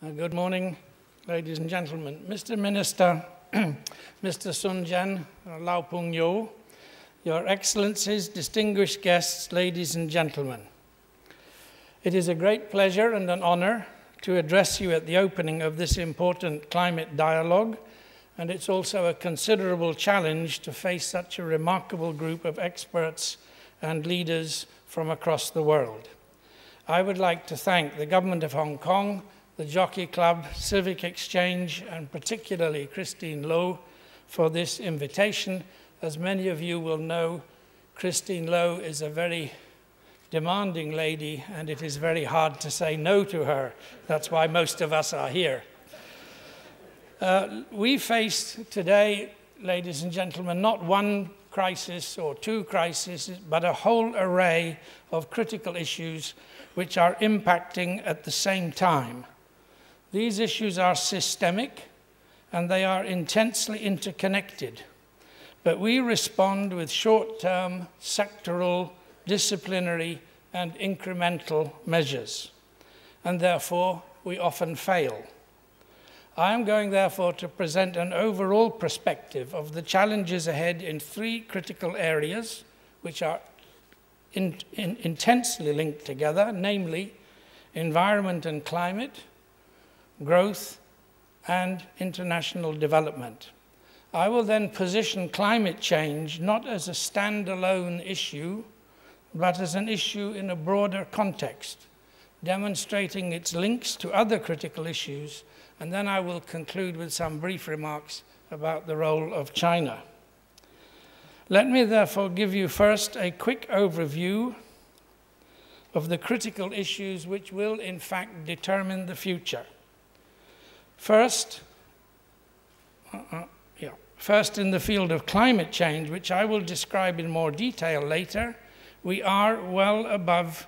Good morning, ladies and gentlemen. Mr. Minister, Mr. Sun Jen, Lau Pung Yo, Your Excellencies, distinguished guests, ladies and gentlemen. It is a great pleasure and an honor to address you at the opening of this important climate dialogue, and it's also a considerable challenge to face such a remarkable group of experts and leaders from across the world. I would like to thank the Government of Hong Kong, the Jockey Club, Civic Exchange, and particularly Christine Loh for this invitation. As many of you will know, Christine Loh is a very demanding lady, and it is very hard to say no to her. That's why most of us are here. We face today, ladies and gentlemen, not one crisis or two crises, but a whole array of critical issues which are impacting at the same time. These issues are systemic, and they are intensely interconnected. But we respond with short-term, sectoral, disciplinary, and incremental measures. And therefore, we often fail. I am going, therefore, to present an overall perspective of the challenges ahead in three critical areas, which are intensely linked together, namely environment and climate, growth, and international development. I will then position climate change not as a standalone issue, but as an issue in a broader context, demonstrating its links to other critical issues, and then I will conclude with some brief remarks about the role of China. Let me therefore give you first a quick overview of the critical issues which will in fact determine the future. First, in the field of climate change, which I will describe in more detail later, we are well above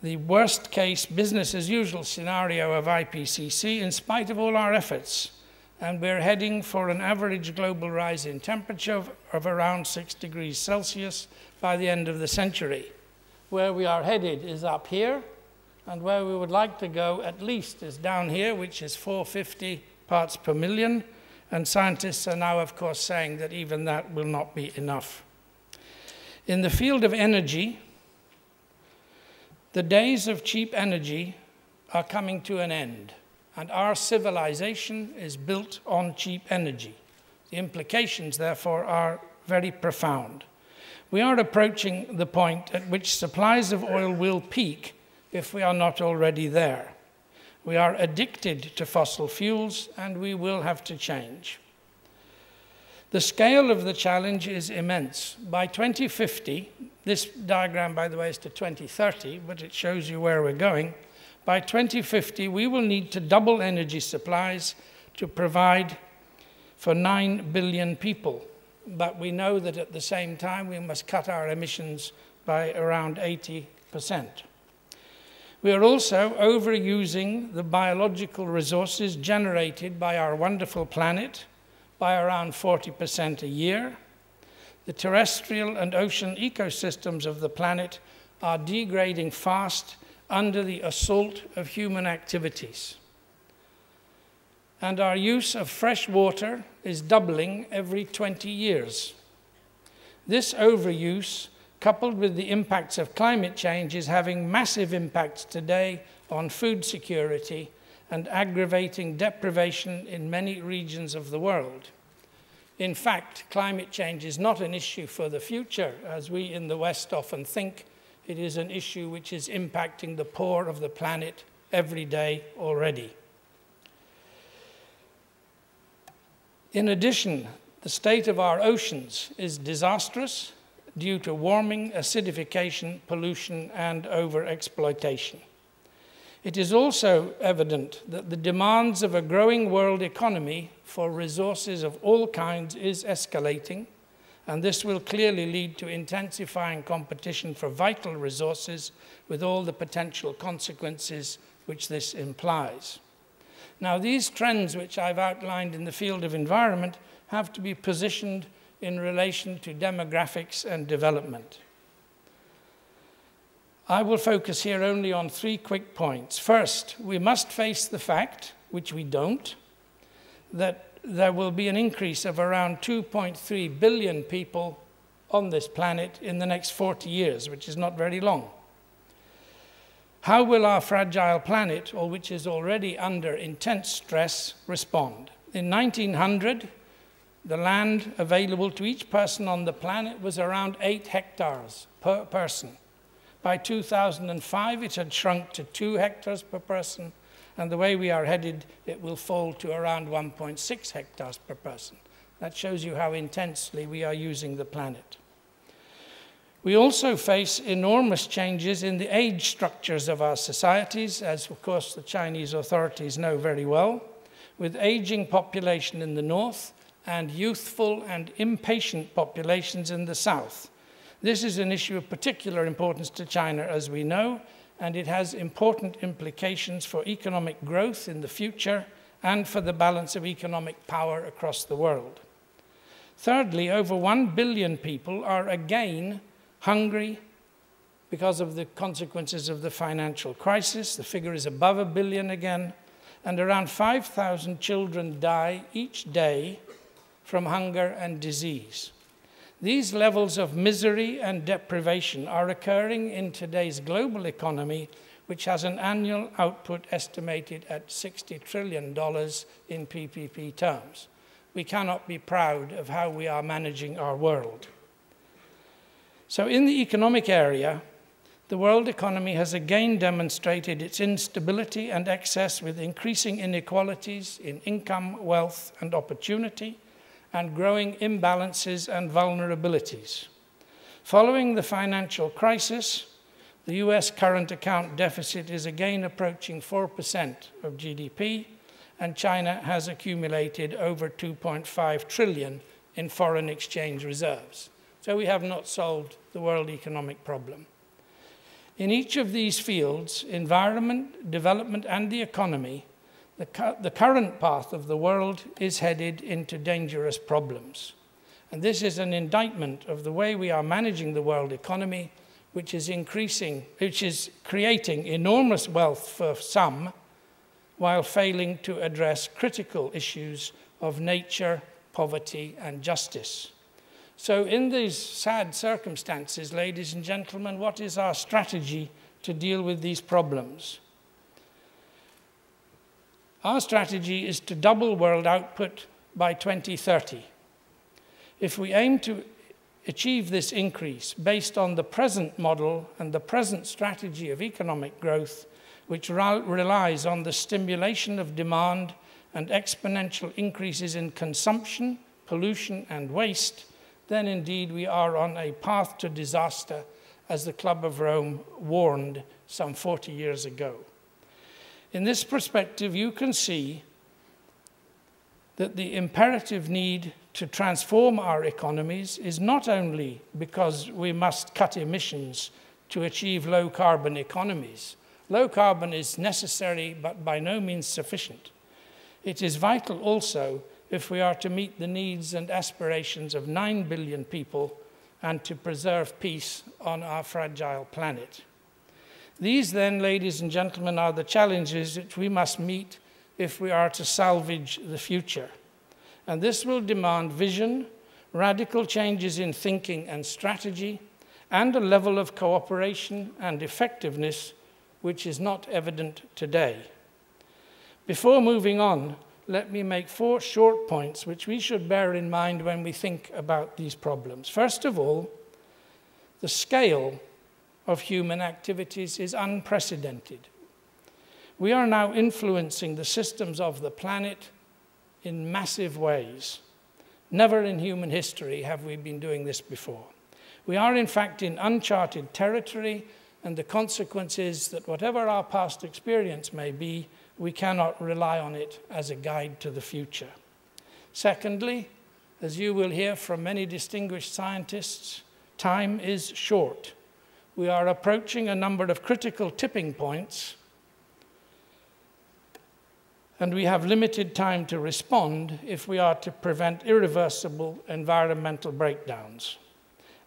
the worst-case business-as-usual scenario of IPCC in spite of all our efforts, and we're heading for an average global rise in temperature of around 6 degrees Celsius by the end of the century. Where we are headed is up here, and where we would like to go at least is down here, which is 450 parts per million, and scientists are now, of course, saying that even that will not be enough. In the field of energy, the days of cheap energy are coming to an end, and our civilization is built on cheap energy. The implications, therefore, are very profound. We are approaching the point at which supplies of oil will peak if we are not already there. We are addicted to fossil fuels, and we will have to change. The scale of the challenge is immense. By 2050, this diagram, by the way, is to 2030, but it shows you where we're going. By 2050, we will need to double energy supplies to provide for 9 billion people. But we know that at the same time, we must cut our emissions by around 80%. We are also overusing the biological resources generated by our wonderful planet by around 40% a year. The terrestrial and ocean ecosystems of the planet are degrading fast under the assault of human activities. And our use of fresh water is doubling every 20 years. This overuse, coupled with the impacts of climate change, is having massive impacts today on food security and aggravating deprivation in many regions of the world. In fact, climate change is not an issue for the future, as we in the West often think. It is an issue which is impacting the poor of the planet every day already. In addition, the state of our oceans is disastrous due to warming, acidification, pollution, and overexploitation. It is also evident that the demands of a growing world economy for resources of all kinds is escalating, and this will clearly lead to intensifying competition for vital resources with all the potential consequences which this implies. Now, these trends which I've outlined in the field of environment have to be positioned in relation to demographics and development. I will focus here only on 3 quick points. First, we must face the fact, which we don't, that there will be an increase of around 2.3 billion people on this planet in the next 40 years, which is not very long. How will our fragile planet, or which is already under intense stress, respond? In 1900, the land available to each person on the planet was around 8 hectares per person. By 2005, it had shrunk to 2 hectares per person, and the way we are headed, it will fall to around 1.6 hectares per person. That shows you how intensely we are using the planet. We also face enormous changes in the age structures of our societies, as of course the Chinese authorities know very well, with aging population in the north and youthful and impatient populations in the south. This is an issue of particular importance to China, as we know, and it has important implications for economic growth in the future and for the balance of economic power across the world. Thirdly, over 1 billion people are again hungry because of the consequences of the financial crisis. The figure is above 1 billion again, and around 5,000 children die each day from hunger and disease. These levels of misery and deprivation are occurring in today's global economy, which has an annual output estimated at $60 trillion in PPP terms. We cannot be proud of how we are managing our world. So in the economic area, the world economy has again demonstrated its instability and excess, with increasing inequalities in income, wealth, and opportunity, and growing imbalances and vulnerabilities. Following the financial crisis, the US current account deficit is again approaching 4% of GDP, and China has accumulated over 2.5 trillion in foreign exchange reserves. So we have not solved the world economic problem. In each of these fields, environment, development, and the economy, the current path of the world is headed into dangerous problems. And this is an indictment of the way we are managing the world economy, which is creating enormous wealth for some, while failing to address critical issues of nature, poverty, and justice. So in these sad circumstances, ladies and gentlemen, what is our strategy to deal with these problems? Our strategy is to double world output by 2030. If we aim to achieve this increase based on the present model and the present strategy of economic growth, which relies on the stimulation of demand and exponential increases in consumption, pollution, and waste, then indeed we are on a path to disaster, as the Club of Rome warned some 40 years ago. In this perspective, you can see that the imperative need to transform our economies is not only because we must cut emissions to achieve low-carbon economies. Low carbon is necessary, but by no means sufficient. It is vital also if we are to meet the needs and aspirations of 9 billion people and to preserve peace on our fragile planet. These then, ladies and gentlemen, are the challenges that we must meet if we are to salvage the future. And this will demand vision, radical changes in thinking and strategy, and a level of cooperation and effectiveness which is not evident today. Before moving on, let me make 4 short points which we should bear in mind when we think about these problems. First of all, the scale of human activities is unprecedented. We are now influencing the systems of the planet in massive ways. Never in human history have we been doing this before. We are, in fact, in uncharted territory, and the consequence is that whatever our past experience may be, we cannot rely on it as a guide to the future. Secondly, as you will hear from many distinguished scientists, time is short. We are approaching a number of critical tipping points, and we have limited time to respond if we are to prevent irreversible environmental breakdowns.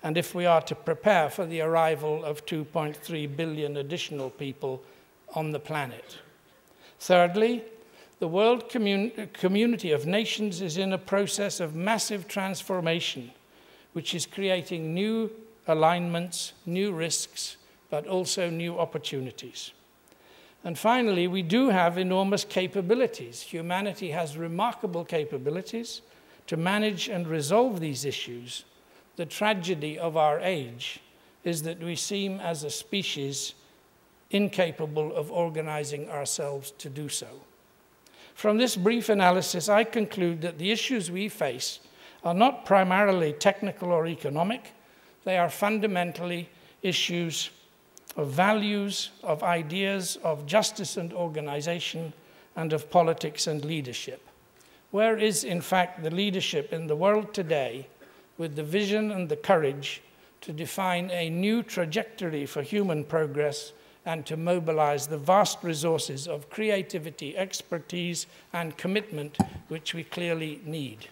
and if we are to prepare for the arrival of 2.3 billion additional people on the planet. Thirdly, the world community of nations is in a process of massive transformation, which is creating new alignments, new risks, but also new opportunities. And finally, we do have enormous capabilities. Humanity has remarkable capabilities to manage and resolve these issues. The tragedy of our age is that we seem as a species incapable of organizing ourselves to do so. From this brief analysis, I conclude that the issues we face are not primarily technical or economic. They are fundamentally issues of values, of ideas, of justice and organization, and of politics and leadership. Where is, in fact, the leadership in the world today with the vision and the courage to define a new trajectory for human progress and to mobilize the vast resources of creativity, expertise, and commitment which we clearly need?